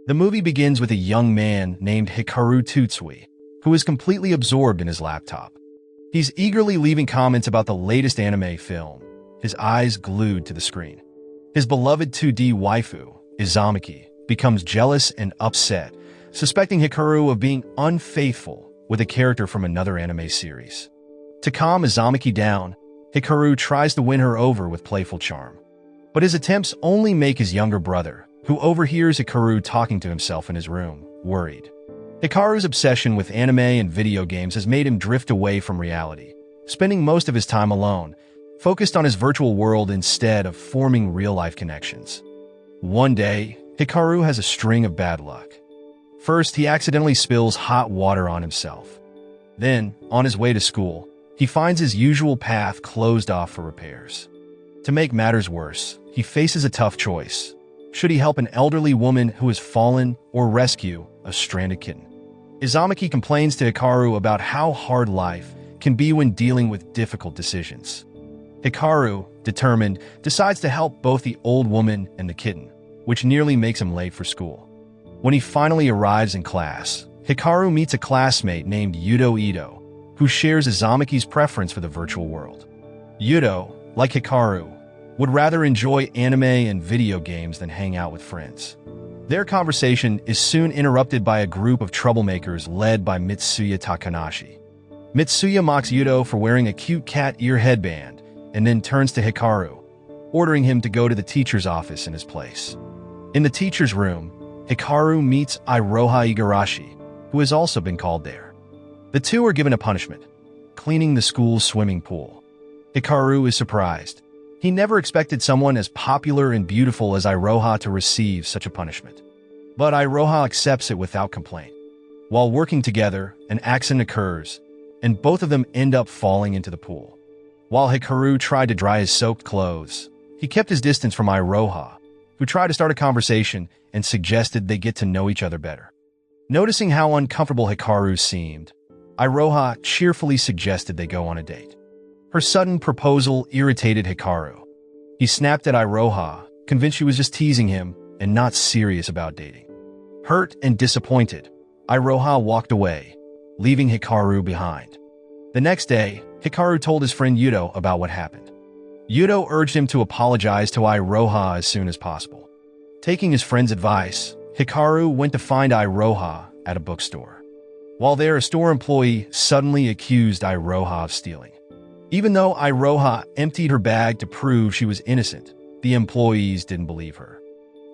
The movie begins with a young man named Hikaru Tsutsui, who is completely absorbed in his laptop. He's eagerly leaving comments about the latest anime film, his eyes glued to the screen. His beloved 2D waifu, Izumaki, becomes jealous and upset, suspecting Hikaru of being unfaithful with a character from another anime series. To calm Izumaki down, Hikaru tries to win her over with playful charm. But his attempts only make his younger brother, who overhears Hikaru talking to himself in his room, worried. Hikaru's obsession with anime and video games has made him drift away from reality, spending most of his time alone, focused on his virtual world instead of forming real-life connections. One day, Hikaru has a string of bad luck. First, he accidentally spills hot water on himself. Then, on his way to school, he finds his usual path closed off for repairs. To make matters worse, he faces a tough choice. Should he help an elderly woman who has fallen or rescue a stranded kitten? Izumaki complains to Hikaru about how hard life can be when dealing with difficult decisions. Hikaru, determined, decides to help both the old woman and the kitten, which nearly makes him late for school. When he finally arrives in class, Hikaru meets a classmate named Yudo Ito, who shares Izumaki's preference for the virtual world. Yudo, like Hikaru, would rather enjoy anime and video games than hang out with friends. Their conversation is soon interrupted by a group of troublemakers led by Mitsuya Takanashi. Mitsuya mocks Yudo for wearing a cute cat ear headband and then turns to Hikaru, ordering him to go to the teacher's office in his place. In the teacher's room, Hikaru meets Iroha Ikarashi, who has also been called there. The two are given a punishment, cleaning the school's swimming pool. Hikaru is surprised. He never expected someone as popular and beautiful as Iroha to receive such a punishment. But Iroha accepts it without complaint. While working together, an accident occurs, and both of them end up falling into the pool. While Hikaru tried to dry his soaked clothes, he kept his distance from Iroha, who tried to start a conversation and suggested they get to know each other better. Noticing how uncomfortable Hikaru seemed, Iroha cheerfully suggested they go on a date. Her sudden proposal irritated Hikaru. He snapped at Iroha, convinced she was just teasing him and not serious about dating. Hurt and disappointed, Iroha walked away, leaving Hikaru behind. The next day, Hikaru told his friend Yudo about what happened. Yudo urged him to apologize to Iroha as soon as possible. Taking his friend's advice, Hikaru went to find Iroha at a bookstore. While there, a store employee suddenly accused Iroha of stealing. Even though Iroha emptied her bag to prove she was innocent, the employees didn't believe her.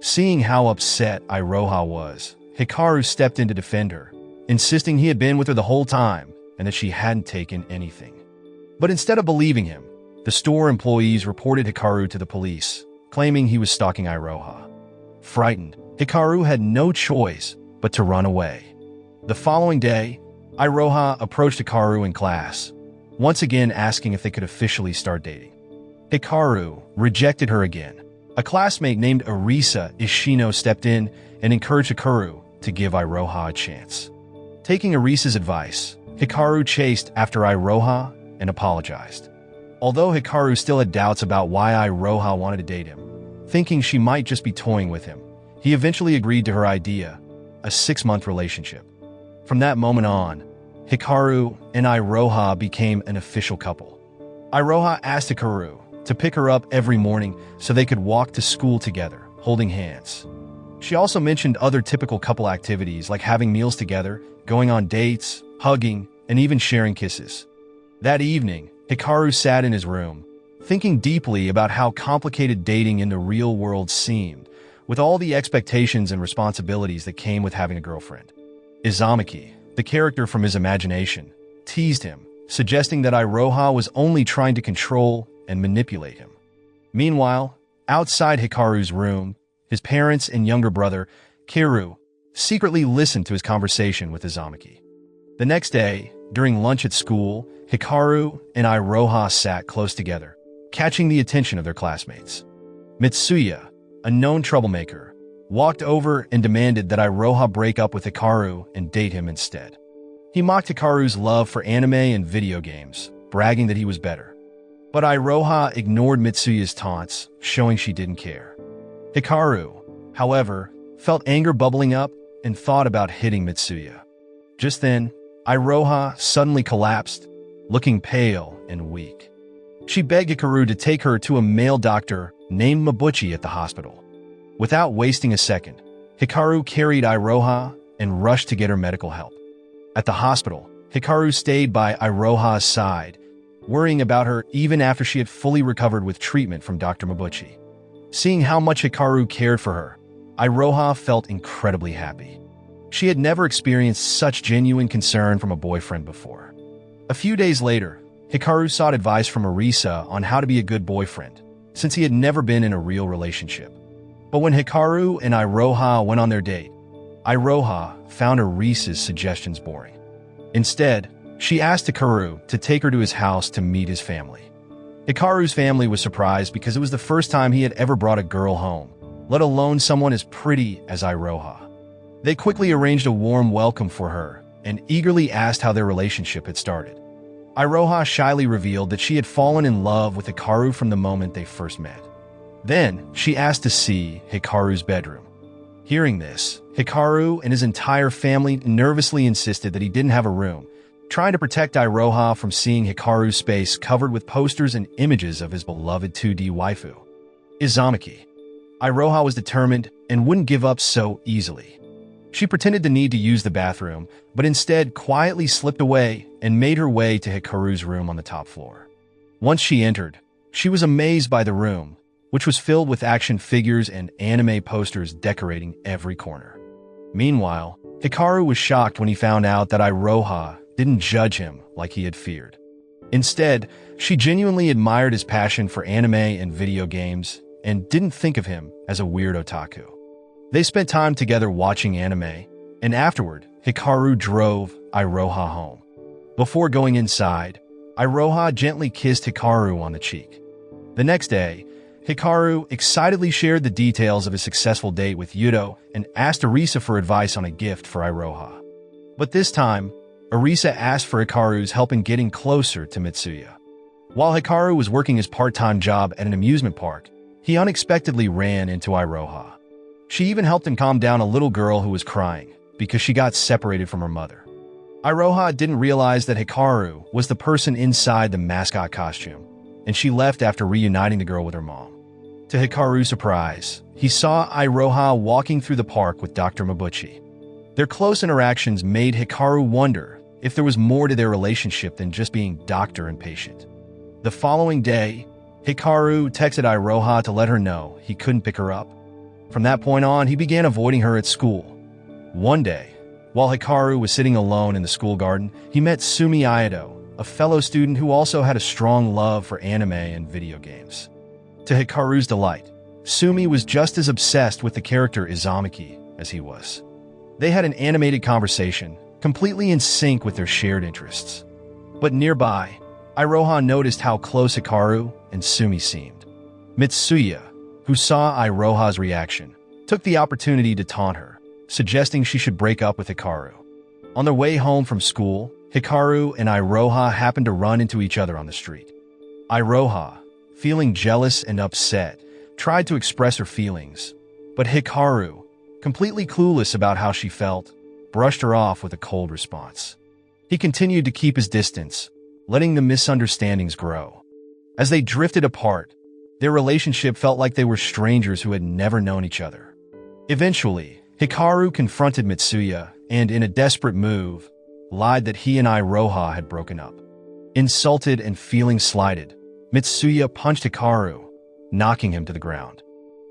Seeing how upset Iroha was, Hikaru stepped in to defend her, insisting he had been with her the whole time and that she hadn't taken anything. But instead of believing him, the store employees reported Hikaru to the police, claiming he was stalking Iroha. Frightened, Hikaru had no choice but to run away. The following day, Iroha approached Hikaru in class, once again asking if they could officially start dating. Hikaru rejected her again. A classmate named Arisa Ishino stepped in and encouraged Hikaru to give Iroha a chance. Taking Arisa's advice, Hikaru chased after Iroha and apologized. Although Hikaru still had doubts about why Iroha wanted to date him, thinking she might just be toying with him, he eventually agreed to her idea, a 6-month relationship. From that moment on, Hikaru and Iroha became an official couple. Iroha asked Hikaru to pick her up every morning so they could walk to school together, holding hands. She also mentioned other typical couple activities like having meals together, going on dates, hugging, and even sharing kisses. That evening, Hikaru sat in his room, thinking deeply about how complicated dating in the real world seemed, with all the expectations and responsibilities that came with having a girlfriend. Izumaki, the character from his imagination, teased him, suggesting that Iroha was only trying to control and manipulate him. Meanwhile, outside Hikaru's room, his parents and younger brother, Kiru, secretly listened to his conversation with Izumaki. The next day, during lunch at school, Hikaru and Iroha sat close together, catching the attention of their classmates. Mitsuya, a known troublemaker, walked over and demanded that Iroha break up with Hikaru and date him instead. He mocked Hikaru's love for anime and video games, bragging that he was better. But Iroha ignored Mitsuya's taunts, showing she didn't care. Hikaru, however, felt anger bubbling up, and thought about hitting Mitsuya. Just then, Iroha suddenly collapsed, looking pale and weak. She begged Hikaru to take her to a male doctor named Mabuchi at the hospital. Without wasting a second, Hikaru carried Iroha and rushed to get her medical help. At the hospital, Hikaru stayed by Iroha's side, worrying about her even after she had fully recovered with treatment from Dr. Mabuchi. Seeing how much Hikaru cared for her, Iroha felt incredibly happy. She had never experienced such genuine concern from a boyfriend before. A few days later, Hikaru sought advice from Arisa on how to be a good boyfriend, since he had never been in a real relationship. But when Hikaru and Iroha went on their date, Iroha found Arisa's suggestions boring. Instead, she asked Hikaru to take her to his house to meet his family. Hikaru's family was surprised because it was the first time he had ever brought a girl home, let alone someone as pretty as Iroha. They quickly arranged a warm welcome for her and eagerly asked how their relationship had started. Iroha shyly revealed that she had fallen in love with Hikaru from the moment they first met. Then, she asked to see Hikaru's bedroom. Hearing this, Hikaru and his entire family nervously insisted that he didn't have a room, trying to protect Iroha from seeing Hikaru's space covered with posters and images of his beloved 2D waifu, Izumaki. Iroha was determined and wouldn't give up so easily. She pretended the need to use the bathroom, but instead quietly slipped away and made her way to Hikaru's room on the top floor. Once she entered, she was amazed by the room, which was filled with action figures and anime posters decorating every corner. Meanwhile, Hikaru was shocked when he found out that Iroha didn't judge him like he had feared. Instead, she genuinely admired his passion for anime and video games and didn't think of him as a weird otaku. They spent time together watching anime, and afterward, Hikaru drove Iroha home. Before going inside, Iroha gently kissed Hikaru on the cheek. The next day, Hikaru excitedly shared the details of his successful date with Yuto and asked Arisa for advice on a gift for Iroha. But this time, Arisa asked for Hikaru's help in getting closer to Mitsuya. While Hikaru was working his part-time job at an amusement park, he unexpectedly ran into Iroha. She even helped him calm down a little girl who was crying because she got separated from her mother. Iroha didn't realize that Hikaru was the person inside the mascot costume, and she left after reuniting the girl with her mom. To Hikaru's surprise, he saw Iroha walking through the park with Dr. Mabuchi. Their close interactions made Hikaru wonder if there was more to their relationship than just being doctor and patient. The following day, Hikaru texted Iroha to let her know he couldn't pick her up. From that point on, he began avoiding her at school. One day, while Hikaru was sitting alone in the school garden, he met Sumi Aido, a fellow student who also had a strong love for anime and video games. To Hikaru's delight, Sumi was just as obsessed with the character Izumaki as he was. They had an animated conversation, completely in sync with their shared interests. But nearby, Iroha noticed how close Hikaru and Sumi seemed. Mitsuya, who saw Iroha's reaction, took the opportunity to taunt her, suggesting she should break up with Hikaru. On their way home from school, Hikaru and Iroha happened to run into each other on the street. Iroha, feeling jealous and upset, tried to express her feelings, but Hikaru, completely clueless about how she felt, brushed her off with a cold response. He continued to keep his distance, letting the misunderstandings grow. As they drifted apart, their relationship felt like they were strangers who had never known each other. Eventually, Hikaru confronted Mitsuya and, in a desperate move, lied that he and Iroha had broken up. Insulted and feeling slighted, Mitsuya punched Hikaru, knocking him to the ground.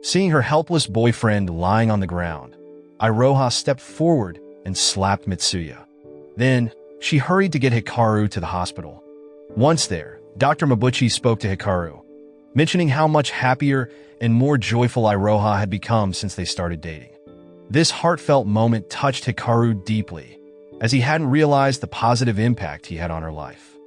Seeing her helpless boyfriend lying on the ground, Iroha stepped forward and slapped Mitsuya. Then, she hurried to get Hikaru to the hospital. Once there, Dr. Mabuchi spoke to Hikaru, mentioning how much happier and more joyful Iroha had become since they started dating. This heartfelt moment touched Hikaru deeply, as he hadn't realized the positive impact he had on her life.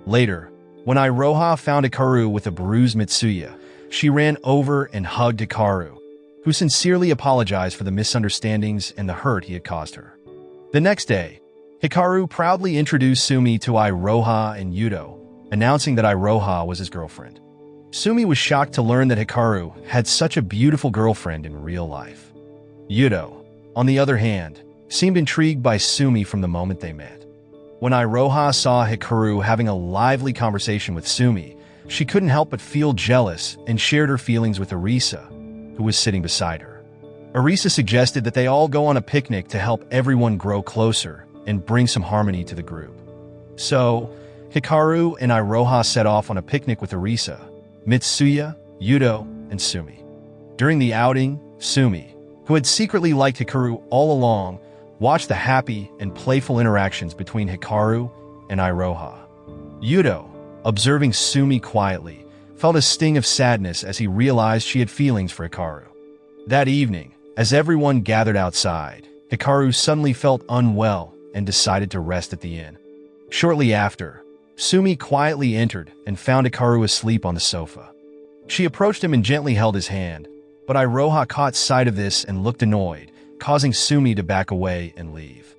Later, when Iroha found Hikaru with a bruised Mitsuya, she ran over and hugged Hikaru, who sincerely apologized for the misunderstandings and the hurt he had caused her. The next day, Hikaru proudly introduced Sumi to Iroha and Yuto, announcing that Iroha was his girlfriend. Sumi was shocked to learn that Hikaru had such a beautiful girlfriend in real life. Yudo, on the other hand, seemed intrigued by Sumi from the moment they met. When Iroha saw Hikaru having a lively conversation with Sumi, she couldn't help but feel jealous and shared her feelings with Arisa, who was sitting beside her. Arisa suggested that they all go on a picnic to help everyone grow closer and bring some harmony to the group. So, Hikaru and Iroha set off on a picnic with Arisa, Mitsuya, Yudo, and Sumi. During the outing, Sumi, who had secretly liked Hikaru all along, watched the happy and playful interactions between Hikaru and Iroha. Yudo, observing Sumi quietly, felt a sting of sadness as he realized she had feelings for Hikaru. That evening, as everyone gathered outside, Hikaru suddenly felt unwell and decided to rest at the inn. Shortly after, Sumi quietly entered and found Hikaru asleep on the sofa. She approached him and gently held his hand, but Iroha caught sight of this and looked annoyed, causing Sumi to back away and leave.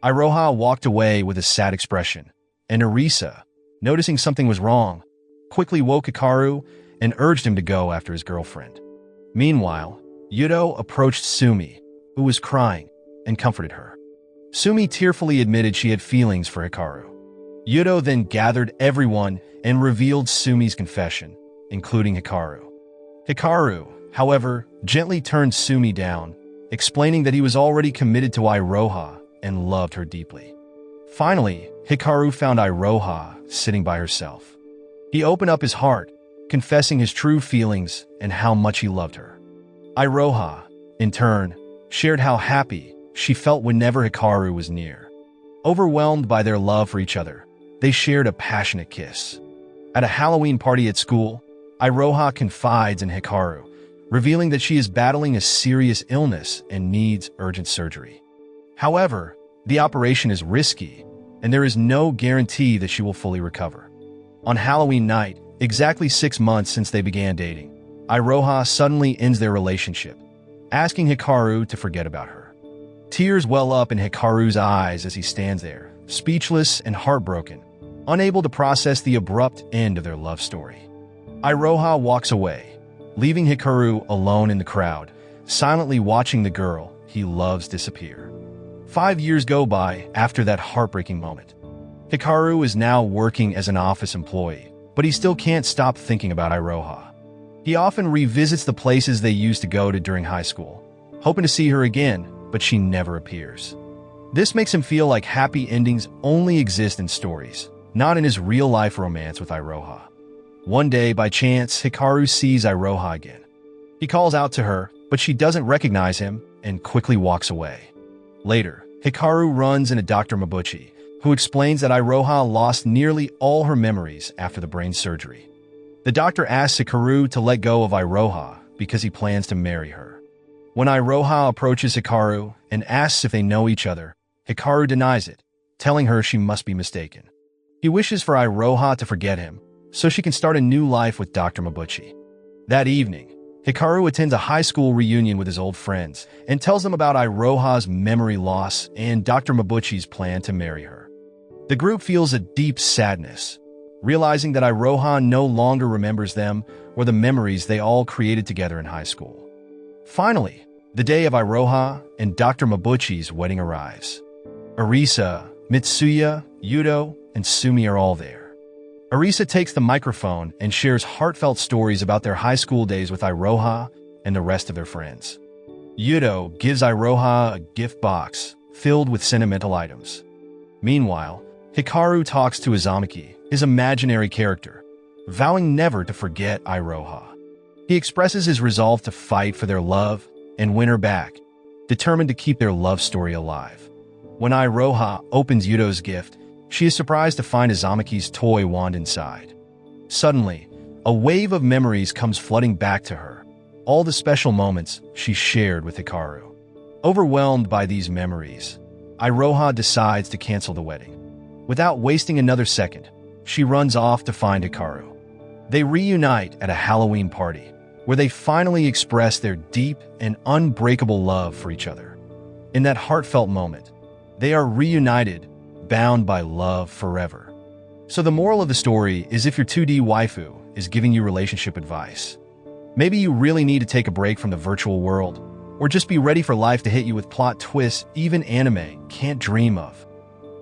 Iroha walked away with a sad expression, and Arisa, noticing something was wrong, quickly woke Hikaru and urged him to go after his girlfriend. Meanwhile, Yudo approached Sumi, who was crying, and comforted her. Sumi tearfully admitted she had feelings for Hikaru. Yudo then gathered everyone and revealed Sumi's confession, including Hikaru. Hikaru, however, gently turned Sumi down, explaining that he was already committed to Iroha and loved her deeply. Finally, Hikaru found Iroha sitting by herself. He opened up his heart, confessing his true feelings and how much he loved her. Iroha, in turn, shared how happy she felt whenever Hikaru was near. Overwhelmed by their love for each other, they shared a passionate kiss. At a Halloween party at school, Iroha confides in Hikaru, revealing that she is battling a serious illness and needs urgent surgery. However, the operation is risky, and there is no guarantee that she will fully recover. On Halloween night, exactly 6 months since they began dating, Iroha suddenly ends their relationship, asking Hikaru to forget about her. Tears well up in Hikaru's eyes as he stands there, speechless and heartbroken, unable to process the abrupt end of their love story. Iroha walks away, leaving Hikaru alone in the crowd, silently watching the girl he loves disappear. 5 years go by after that heartbreaking moment. Hikaru is now working as an office employee, but he still can't stop thinking about Iroha. He often revisits the places they used to go to during high school, hoping to see her again, but she never appears. This makes him feel like happy endings only exist in stories, not in his real-life romance with Iroha. One day, by chance, Hikaru sees Iroha again. He calls out to her, but she doesn't recognize him and quickly walks away. Later, Hikaru runs into Dr. Mabuchi, who explains that Iroha lost nearly all her memories after the brain surgery. The doctor asks Hikaru to let go of Iroha because he plans to marry her. When Iroha approaches Hikaru and asks if they know each other, Hikaru denies it, telling her she must be mistaken. He wishes for Iroha to forget him, so she can start a new life with Dr. Mabuchi. That evening, Hikaru attends a high school reunion with his old friends and tells them about Iroha's memory loss and Dr. Mabuchi's plan to marry her. The group feels a deep sadness, realizing that Iroha no longer remembers them or the memories they all created together in high school. Finally, the day of Iroha and Dr. Mabuchi's wedding arrives. Arisa, Mitsuya, Yudo, and Sumi are all there. Arisa takes the microphone and shares heartfelt stories about their high school days with Iroha and the rest of their friends. Yudo gives Iroha a gift box filled with sentimental items. Meanwhile, Hikaru talks to Izamaki, his imaginary character, vowing never to forget Iroha. He expresses his resolve to fight for their love and win her back, determined to keep their love story alive. When Iroha opens Yudo's gift, she is surprised to find Izamaki's toy wand inside. Suddenly, a wave of memories comes flooding back to her, all the special moments she shared with Hikaru. Overwhelmed by these memories, Iroha decides to cancel the wedding. Without wasting another second, she runs off to find Hikaru. They reunite at a Halloween party, where they finally express their deep and unbreakable love for each other. In that heartfelt moment, they are reunited, bound by love forever. So the moral of the story is, if your 2D waifu is giving you relationship advice, maybe you really need to take a break from the virtual world Or just be ready for life to hit you with plot twists even anime can't dream of.